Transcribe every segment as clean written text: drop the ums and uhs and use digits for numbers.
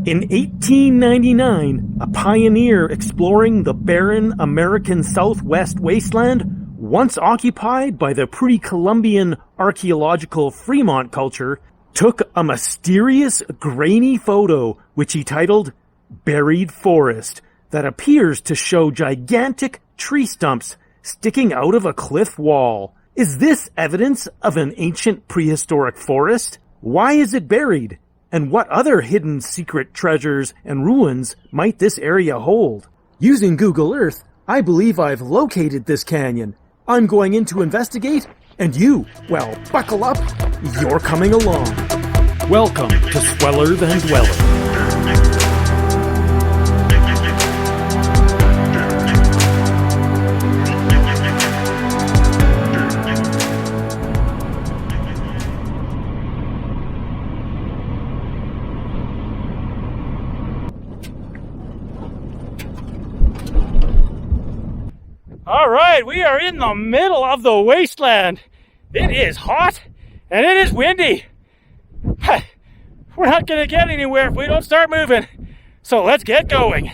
In 1899, a pioneer exploring the barren American Southwest wasteland, once occupied by the pre-Columbian archaeological Fremont culture, took a mysterious grainy photo which he titled Buried Forest that appears to show gigantic tree stumps sticking out of a cliff wall. Is this evidence of an ancient prehistoric forest? Why is it buried? And what other hidden secret treasures and ruins might this area hold? Using Google Earth, I believe I've located this canyon. I'm going in to investigate, and you, well, buckle up, you're coming along. Welcome to SWELLER'S and Dwellers. All right, we are in the middle of the wasteland. It is hot and it is windy. We're not going to get anywhere if we don't start moving. So let's get going.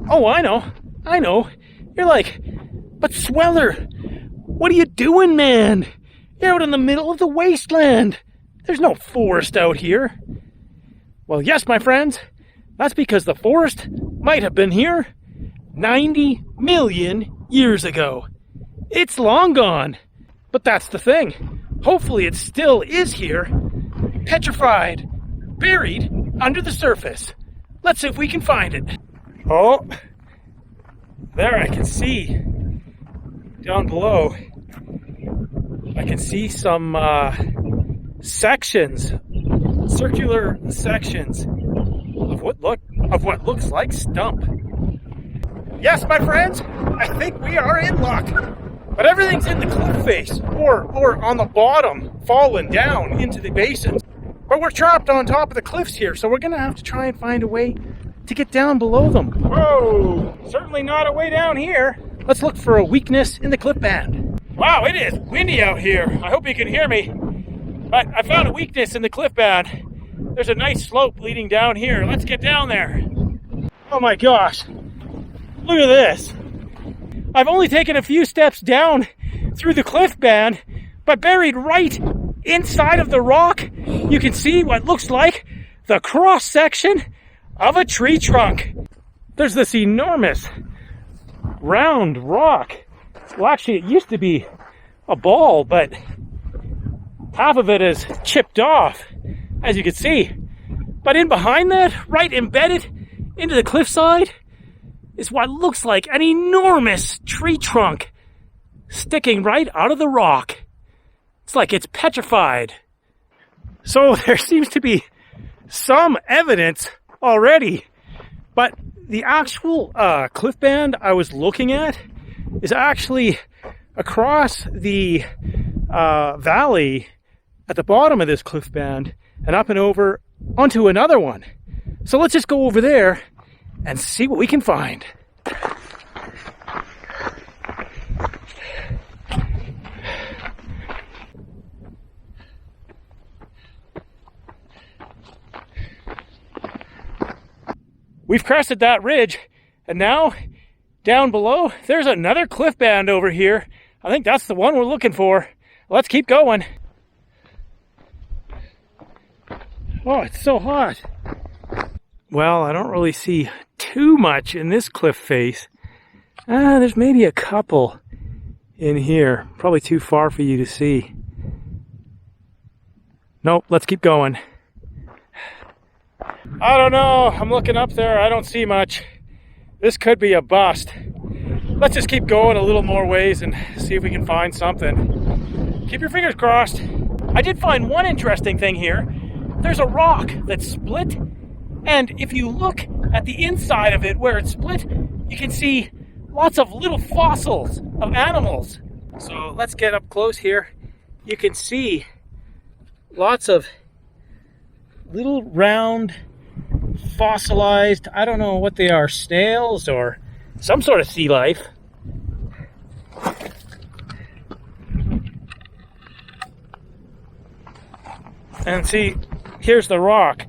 Oh, I know. You're like, but Sweller, what are you doing, man? You're out in the middle of the wasteland. There's no forest out here. Well, yes, my friends. That's because the forest might have been here 90 million years ago. It's long gone. But that's the thing. Hopefully it still is here, petrified, buried under the surface. Let's see if we can find it. Oh, there I can see. Down below, I can see some sections, circular sections of what looks like stump. Yes, my friends, I think we are in luck. But everything's in the cliff face or on the bottom, fallen down into the basins. But we're trapped on top of the cliffs here, so we're gonna have to try and find a way to get down below them. Whoa, certainly not a way down here. Let's look for a weakness in the cliff band. Wow, it is windy out here. I hope you can hear me. But I found a weakness in the cliff band. There's a nice slope leading down here. Let's get down there. Oh my gosh. Look at this. I've only taken a few steps down through the cliff band, but buried right inside of the rock, you can see what looks like the cross section of a tree trunk. There's this enormous round rock. Well, actually, it used to be a ball, but half of it is chipped off, as you can see. But in behind that, right embedded into the cliffside, is what looks like an enormous tree trunk sticking right out of the rock. It's like it's petrified. So there seems to be some evidence already, but the actual cliff band I was looking at is actually across the valley at the bottom of this cliff band and up and over onto another one. So let's just go over there and see what we can find. We've crested that ridge, and now down below, there's another cliff band over here. I think that's the one we're looking for. Let's keep going. Oh, it's so hot. Well, I don't really see too much in this cliff face. There's maybe a couple in here. Probably too far for you to see. Nope, let's keep going. I don't know. I'm looking up there. I don't see much. This could be a bust. Let's just keep going a little more ways and see if we can find something. Keep your fingers crossed. I did find one interesting thing here. There's a rock that's split, and if you look at the inside of it where it's split, you can see lots of little fossils of animals. So let's get up close here. You can see lots of little round fossilized, I don't know what they are, snails or some sort of sea life. And see, here's the rock.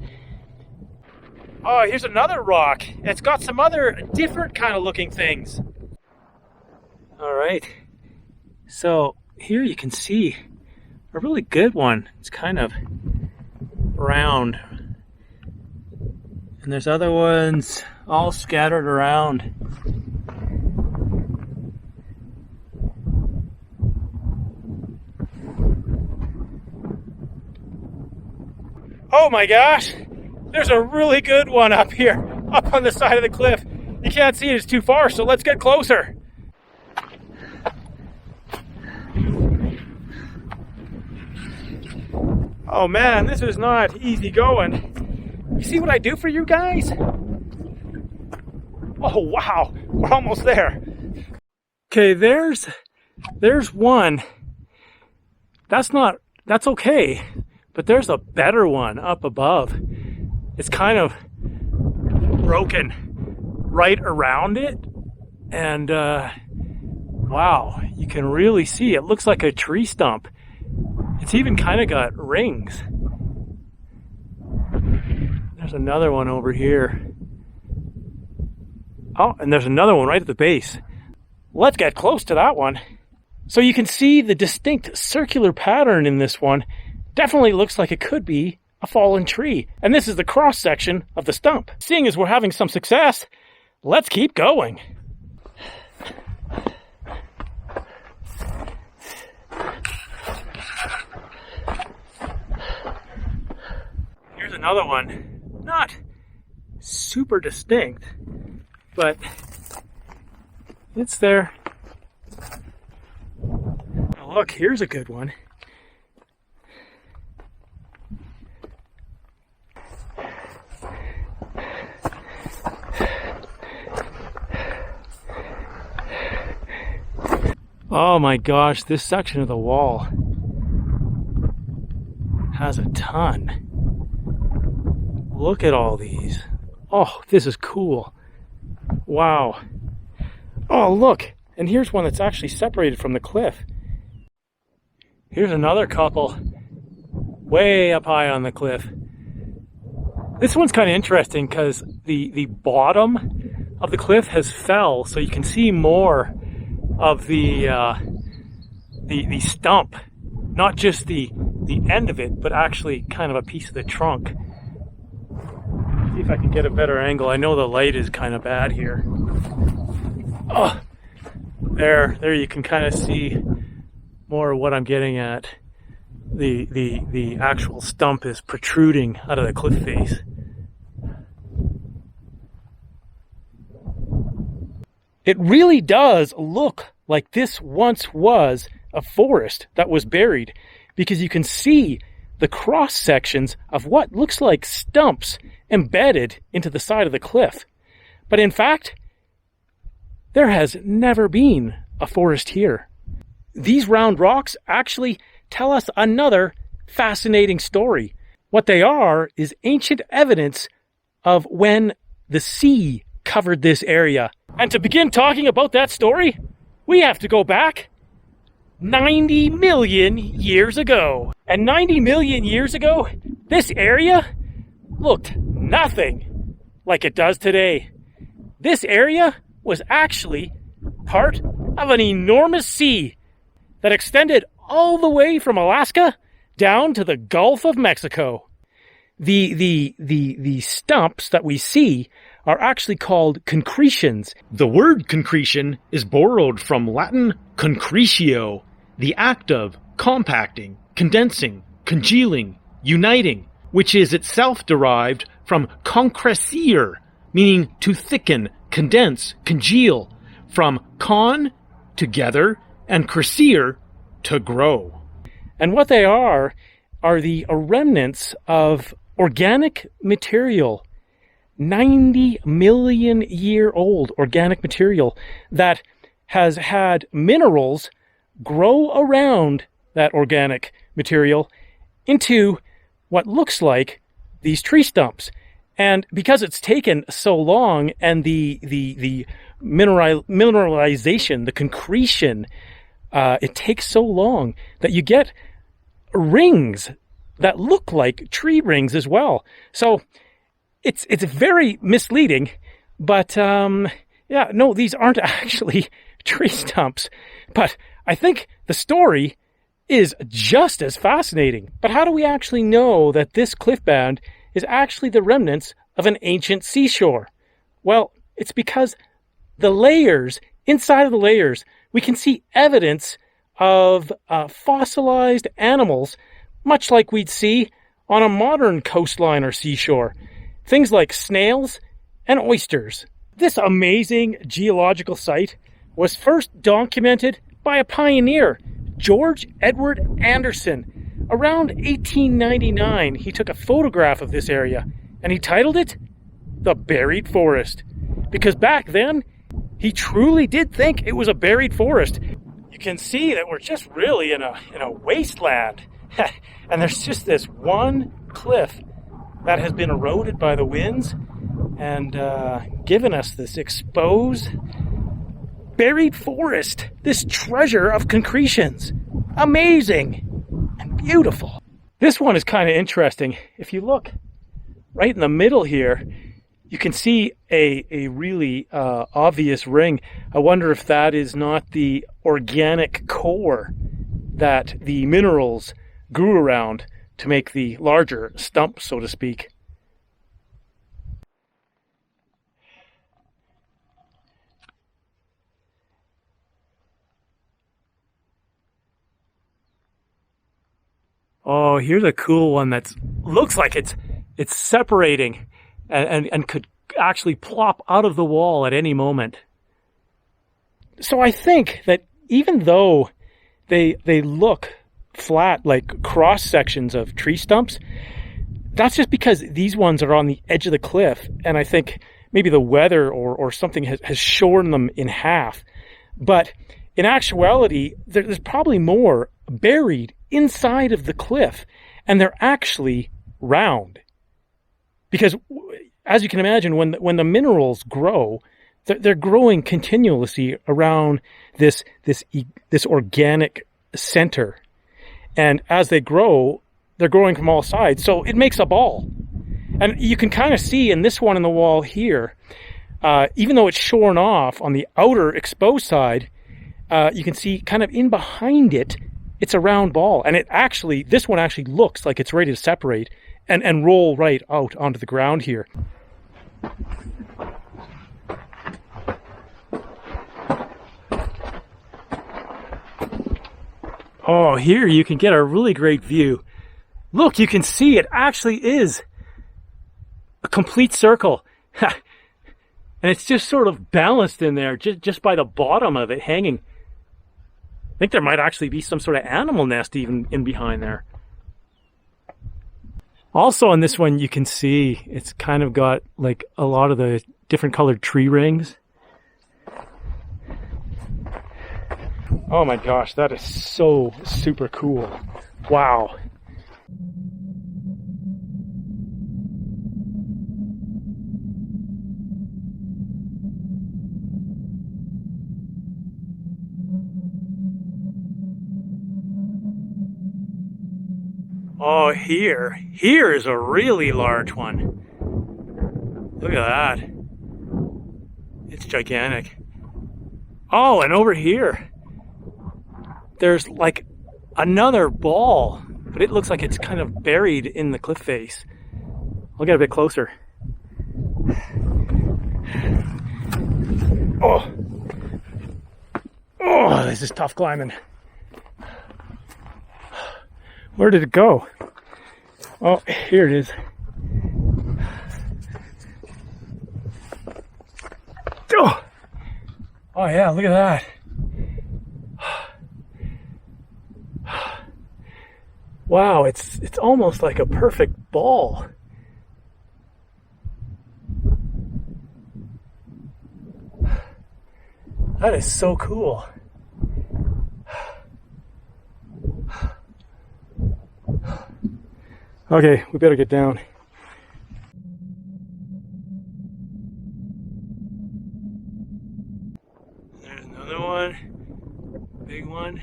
Oh, here's another rock. It's got some other different kind of looking things. All right. So here you can see a really good one. It's kind of round. And there's other ones all scattered around. Oh my gosh, there's a really good one up here, up on the side of the cliff. You can't see it, it's too far, so let's get closer. Oh man, this is not easy going. You see what I do for you guys? Oh wow, we're almost there. Okay, there's one. That's okay. But there's a better one up above. It's kind of broken right around it. And wow, you can really see it looks like a tree stump. It's even kind of got rings. There's another one over here. Oh, and there's another one right at the base. Let's get close to that one. So you can see the distinct circular pattern in this one. Definitely looks like it could be a fallen tree. And this is the cross section of the stump. Seeing as we're having some success, let's keep going. Here's another one. Not super distinct, but it's there. Oh, look, here's a good one. Oh my gosh, this section of the wall has a ton. Look at all these. Oh, this is cool. Wow. Oh, look. And here's one that's actually separated from the cliff. Here's another couple way up high on the cliff. This one's kind of interesting because the bottom of the cliff has fell, so you can see more of the stump, not just the end of it, but actually kind of a piece of the trunk. See if I can get a better angle. I know the light is kind of bad here. Oh, there you can kind of see more of what I'm getting at. The actual stump is protruding out of the cliff face. It really does look like this once was a forest that was buried, because you can see the cross sections of what looks like stumps embedded into the side of the cliff. But in fact, there has never been a forest here. These round rocks actually tell us another fascinating story. What they are is ancient evidence of when the sea covered this area. And to begin talking about that story, we have to go back 90 million years ago. And 90 million years ago, this area looked nothing like it does today. This area was actually part of an enormous sea that extended all the way from Alaska down to the Gulf of Mexico. The stumps that we see are actually called concretions. The word concretion is borrowed from Latin concretio, the act of compacting, condensing, congealing, uniting, which is itself derived from concrescere, meaning to thicken, condense, congeal, from con, together, and crescere, to grow. And what they are the remnants of organic material, 90 million year old organic material that has had minerals grow around that organic material into what looks like these tree stumps. And because it's taken so long, and the mineralization, the concretion, it takes so long that you get rings that look like tree rings as well. So it's very misleading, but yeah, no, these aren't actually tree stumps. But I think the story is just as fascinating. But how do we actually know that this cliff band is actually the remnants of an ancient seashore? Well, it's because the layers, inside of the layers, we can see evidence of fossilized animals, much like we'd see on a modern coastline or seashore. Things like snails and oysters. This amazing geological site was first documented by a pioneer, George Edward Anderson. Around 1899, he took a photograph of this area, and he titled it The Buried Forest. Because back then, he truly did think it was a buried forest. You can see that we're just really in a wasteland. And there's just this one cliff that has been eroded by the winds and given us this exposed, buried forest, this treasure of concretions. Amazing and beautiful. This one is kind of interesting. If you look right in the middle here, you can see a really obvious ring. I wonder if that is not the organic core that the minerals grew around to make the larger stump, so to speak. Oh, here's a cool one that looks like it's separating and could actually plop out of the wall at any moment. So I think that even though they look flat like cross sections of tree stumps, that's just because these ones are on the edge of the cliff, and I think maybe the weather or something has shorn them in half. But in actuality, there's probably more buried inside of the cliff, and they're actually round. Because as you can imagine, when the minerals grow, they're growing continuously around this organic center. And as they grow, they're growing from all sides. So it makes a ball. And you can kind of see in this one in the wall here, even though it's shorn off on the outer exposed side, you can see kind of in behind it, it's a round ball. And this one actually looks like it's ready to separate and roll right out onto the ground here. Oh, here you can get a really great view. Look, you can see it actually is a complete circle. And it's just sort of balanced in there, just by the bottom of it hanging. I think there might actually be some sort of animal nest even in behind there. Also on this one, you can see it's kind of got like a lot of the different colored tree rings. Oh my gosh, that is so super cool. Wow. Oh, here is a really large one. Look at that. It's gigantic. Oh, and over here, there's like another ball, but it looks like it's kind of buried in the cliff face. I'll get a bit closer. Oh, this is tough climbing. Where did it go? Oh, here it is. Oh yeah, look at that. Wow, it's almost like a perfect ball. That is so cool. Okay, we better get down. one, big one.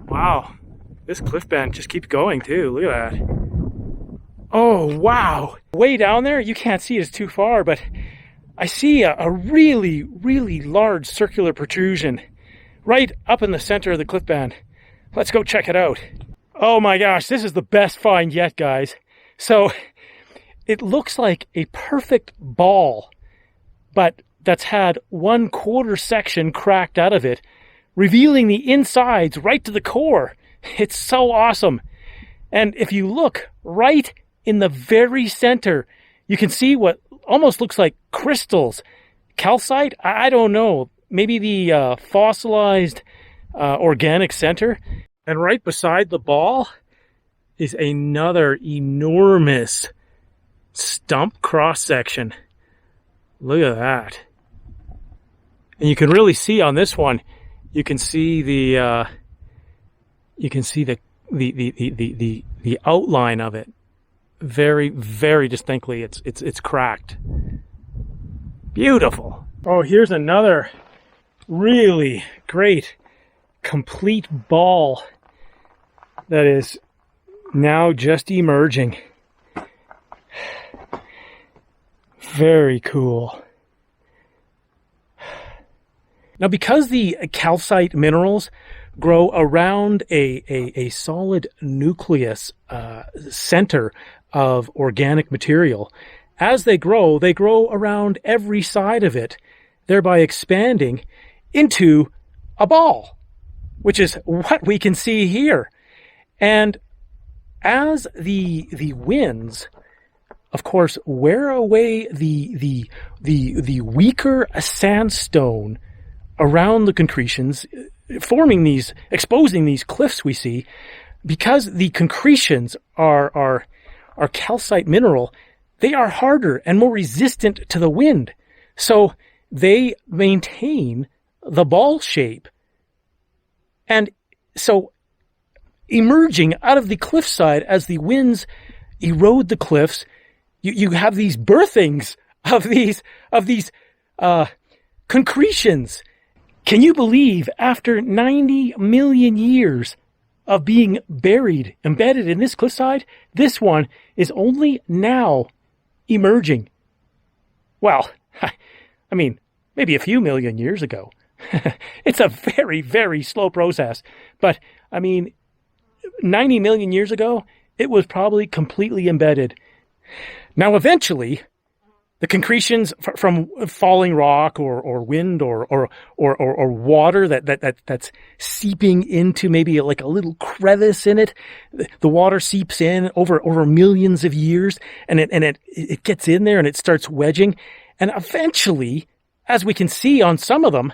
Wow, this cliff band just keeps going too. Look at that. Oh, wow. Way down there, you can't see it, it's too far, but I see a really, really large circular protrusion right up in the center of the cliff band. Let's go check it out. Oh my gosh, this is the best find yet, guys. So it looks like a perfect ball, but that's had 1/4 section cracked out of it, revealing the insides right to the core. It's so awesome. And if you look right in the very center, you can see what almost looks like crystals. Calcite? I don't know. Maybe the fossilized organic center. And right beside the ball is another enormous stump cross-section. Look at that. And you can really see on this one, you can see the outline of it very, very distinctly. It's cracked. Beautiful. Oh, here's another really great complete ball that is now just emerging. Very cool. Now, because the calcite minerals grow around a solid nucleus center of organic material, as they grow around every side of it, thereby expanding into a ball, which is what we can see here. And as the winds, of course, wear away the weaker sandstone around the concretions, exposing these cliffs we see, because the concretions are calcite mineral, they are harder and more resistant to the wind. So they maintain the ball shape. And so emerging out of the cliffside as the winds erode the cliffs, you have these birthings of these concretions. Can you believe after 90 million years of being embedded in this cliffside, this one is only now emerging? Well, I mean, maybe a few million years ago. It's a very, very slow process. But, I mean, 90 million years ago, it was probably completely embedded. Now, eventually, the concretions from falling rock or wind or water that's seeping into maybe like a little crevice in it, the water seeps in over millions of years, and it gets in there and it starts wedging, and eventually, as we can see on some of them,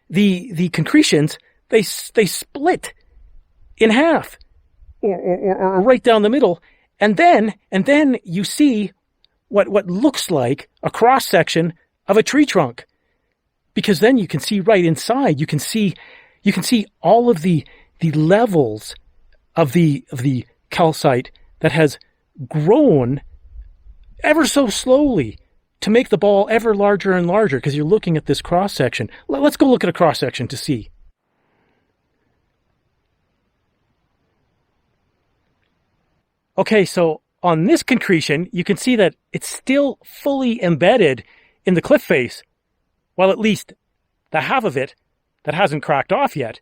the concretions they split in half or right down the middle, and then you see what looks like a cross section of a tree trunk, because then you can see right inside. You can see all of the levels of the calcite that has grown ever so slowly to make the ball ever larger and larger, because you're looking at this cross section. Let's go look at a cross section to see. Okay, so on this concretion, you can see that it's still fully embedded in the cliff face. Well, at least the half of it that hasn't cracked off yet.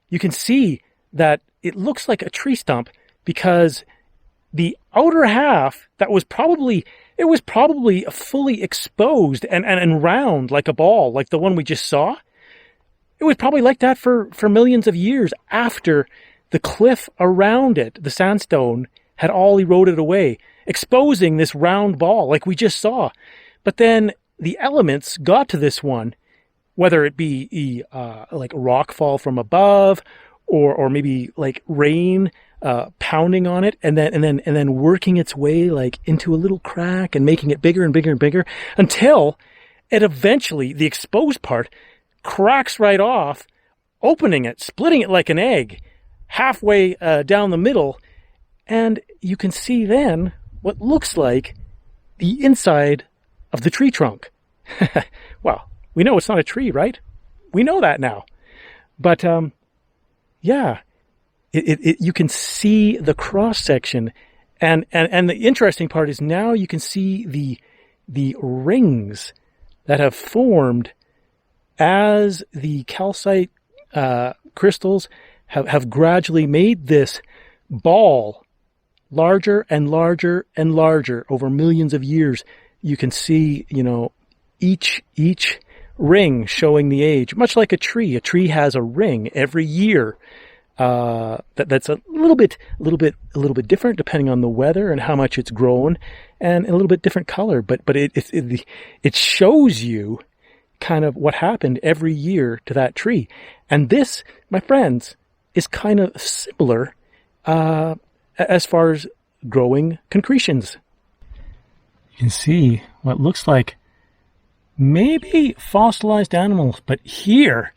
You can see that it looks like a tree stump, because the outer half that was probably fully exposed and round like a ball, like the one we just saw. It was probably like that for millions of years after the cliff around it, the sandstone, had all eroded away, exposing this round ball like we just saw. But then the elements got to this one, whether it be like rock fall from above, or maybe like rain pounding on it, and then working its way like into a little crack and making it bigger and bigger and bigger, until it eventually, the exposed part, cracks right off, opening it, splitting it like an egg, halfway down the middle. And you can see then what looks like the inside of the tree trunk. Well, We know it's not a tree, right? We know that now. But yeah, you can see the cross section, and the interesting part is now you can see the rings that have formed as the calcite crystals have gradually made this ball larger and larger and larger over millions of years. You can see, each ring showing the age, much like a tree. A tree has a ring every year. That's a little bit different depending on the weather and how much it's grown, and a little bit different color. But it shows you kind of what happened every year to that tree. And this, my friends, is kind of similar as far as growing concretions. You can see what looks like maybe fossilized animals, but here's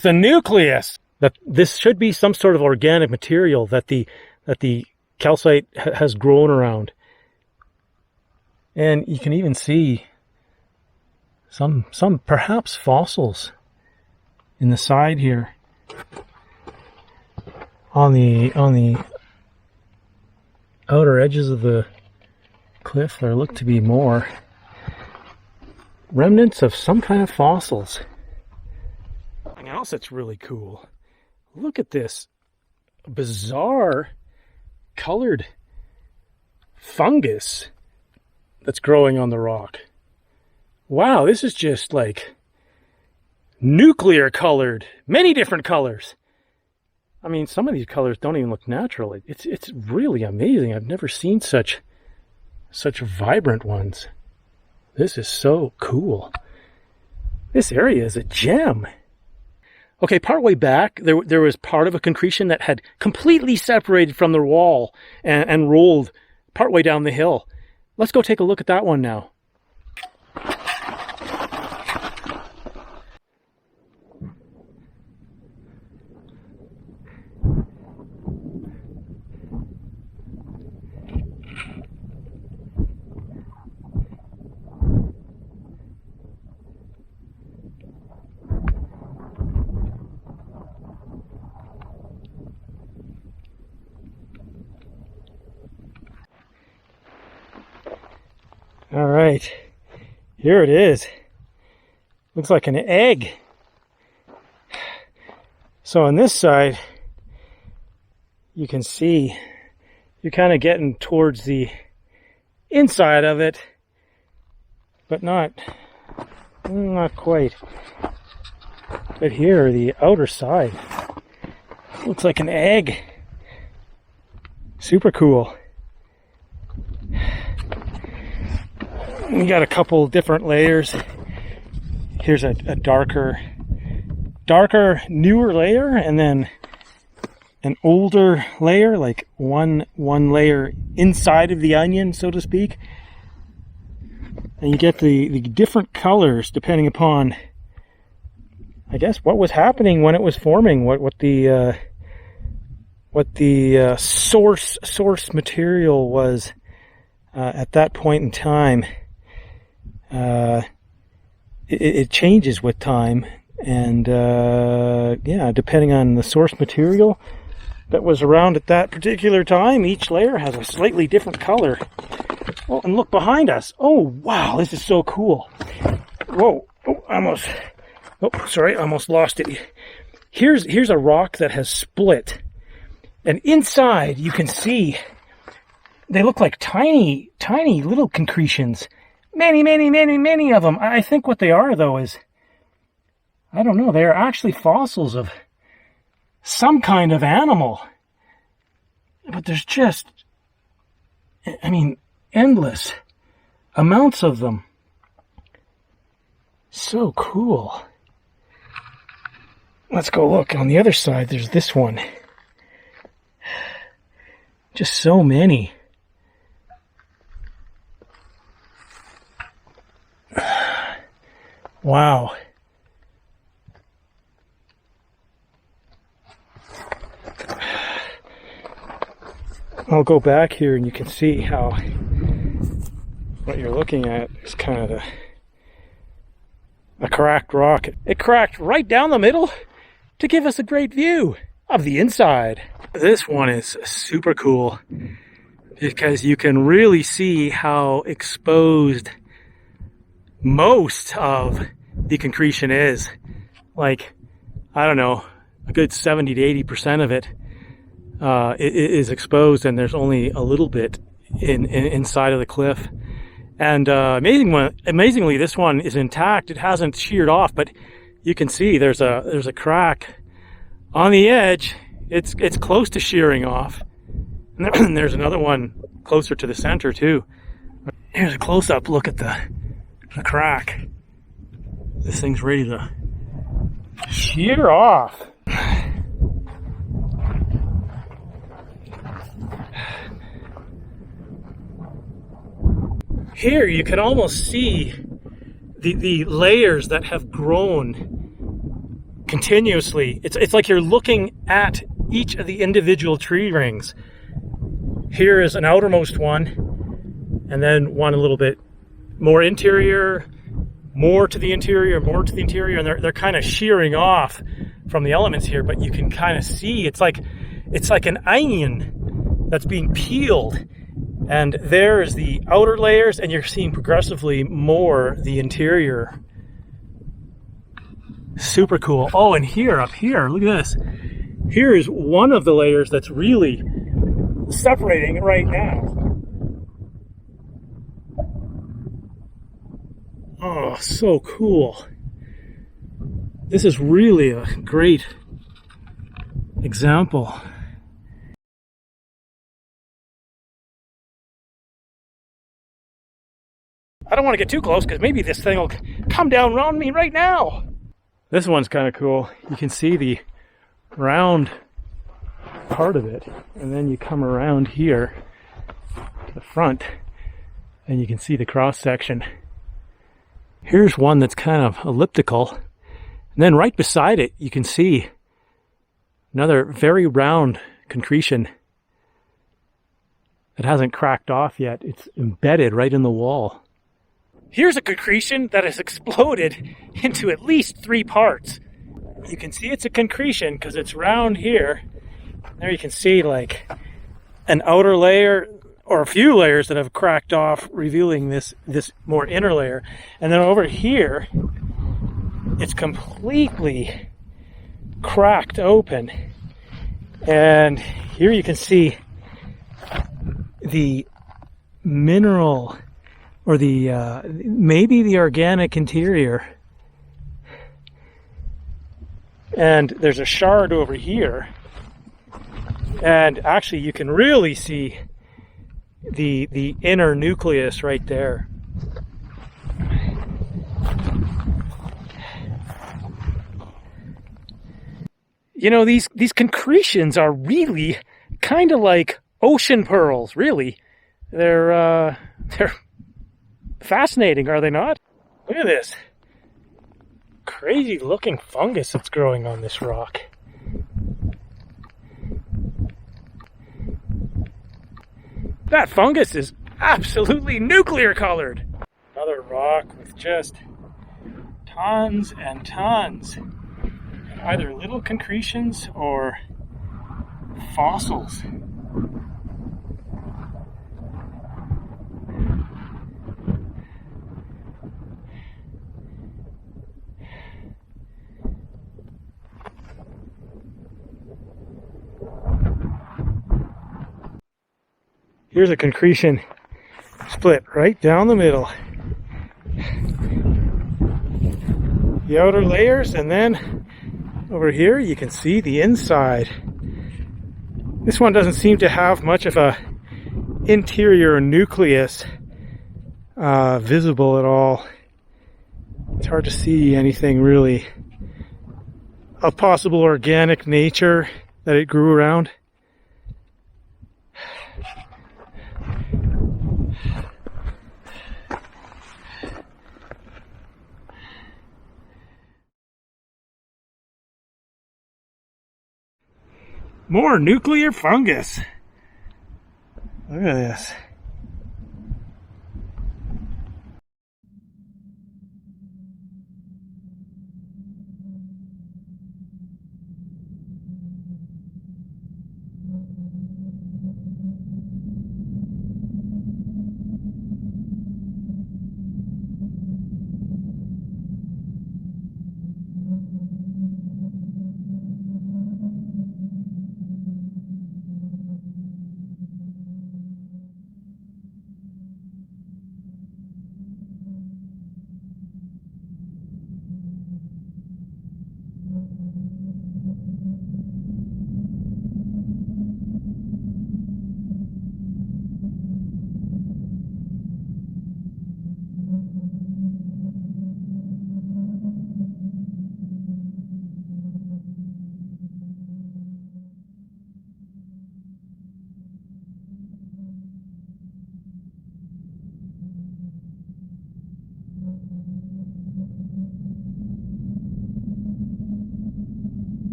the nucleus. That this should be some sort of organic material that the calcite has grown around. And you can even see some perhaps fossils in the side here. On the outer edges of the cliff, there look to be more remnants of some kind of fossils. Something else that's really cool. Look at this bizarre colored fungus that's growing on the rock. Wow, this is just like nuclear colored, many different colors. I mean, some of these colors don't even look natural. It's really amazing. I've never seen such vibrant ones. This is so cool. This area is a gem. Okay, partway back, there was part of a concretion that had completely separated from the wall and rolled partway down the hill. Let's go take a look at that one now. All right, here it is. Looks like an egg. So on this side, you can see you're kind of getting towards the inside of it, but not quite. But here, the outer side, looks like an egg. Super cool. We got a couple different layers. Here's a darker, newer layer, and then an older layer, like one layer inside of the onion, so to speak. And you get the different colors depending upon, I guess, what was happening when it was forming, what the source material was at that point in time. It changes with time, and yeah, depending on the source material that was around at that particular time, each layer has a slightly different color. Oh, and look behind us. Oh, wow, this is so cool. Whoa, sorry, I almost lost it. Here's a rock that has split, and inside you can see they look like tiny little concretions. Many of them. I think what they are, though, is, I don't know, they are actually fossils of some kind of animal. But there's just, I mean, endless amounts of them. So cool. Let's go look. On the other side, there's this one. Just so many. Wow. I'll go back here and you can see how what you're looking at is kind of a cracked rock. It cracked right down the middle to give us a great view of the inside. This one is super cool because you can really see how exposed most of the concretion is. Like, I don't know, a good 70 to 80% of it is exposed, and there's only a little bit inside of the cliff. And amazingly, this one is intact. It hasn't sheared off, but you can see there's a crack on the edge. It's close to shearing off. And there's another one closer to the center too. Here's a close-up look at the crack. This thing's ready to shear off. Here you can almost see the layers that have grown continuously. It's like you're looking at each of the individual tree rings. Here is an outermost one, and then one a little bit more interior, more to the interior, more to the interior, and they're kind of shearing off from the elements here, but you can kind of see it's like an onion that's being peeled. And there's the outer layers, and you're seeing progressively more the interior. Super cool. Oh, and here, up here, look at this. Here is one of the layers that's really separating right now. Oh, so cool. This is really a great example. I don't want to get too close because maybe this thing will come down on me right now. This one's kind of cool. You can see the round part of it, and then you come around here to the front and you can see the cross section. Here's one that's kind of elliptical, and then right beside it you can see another very round concretion that hasn't cracked off yet. It's embedded right in the wall. Here's a concretion that has exploded into at least 3 parts. You can see it's a concretion because it's round here. There you can see like an outer layer or a few layers that have cracked off, revealing this more inner layer. And then over here, it's completely cracked open. And here you can see the mineral, or the maybe the organic interior. And there's a shard over here, and actually you can really see the inner nucleus right there. You know, these concretions are really kind of like ocean pearls, really. They're fascinating, are they not? Look at this crazy looking fungus that's growing on this rock. That fungus is absolutely nuclear colored. Another rock with just tons and tons of either little concretions or fossils. Here's a concretion split right down the middle. The outer layers, and then over here you can see the inside. This one doesn't seem to have much of a interior nucleus visible at all. It's hard to see anything really of possible organic nature that it grew around. More nuclear fungus. Look at this.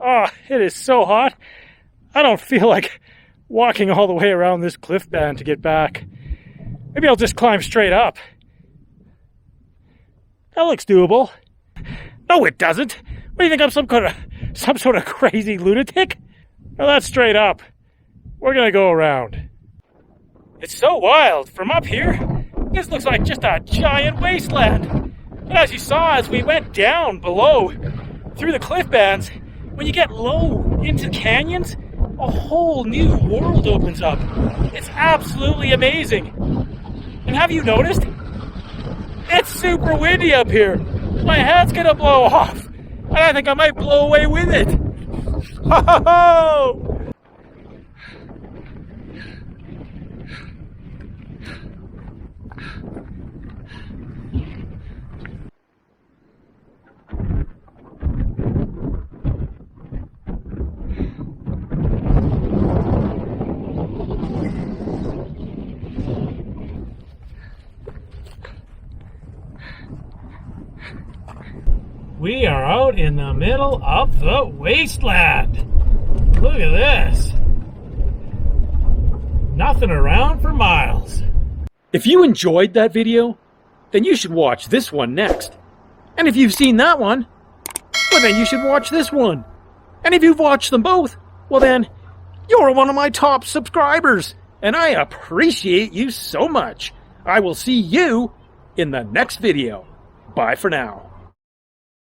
Oh, it is so hot. I don't feel like walking all the way around this cliff band to get back. Maybe I'll just climb straight up. That looks doable. No, it doesn't. What do you think, I'm some sort of crazy lunatic? No, that's straight up. We're gonna go around. It's so wild. From up here, this looks like just a giant wasteland. But as you saw, as we went down below through the cliff bands, when you get low into canyons, a whole new world opens up. It's absolutely amazing. And have you noticed? It's super windy up here. My hat's gonna blow off. And I think I might blow away with it. Ho ho ho! We are out in the middle of the wasteland. Look at this. Nothing around for miles. If you enjoyed that video, then you should watch this one next. And if you've seen that one, well then you should watch this one. And if you've watched them both, well then, you're one of my top subscribers. And I appreciate you so much. I will see you in the next video. Bye for now.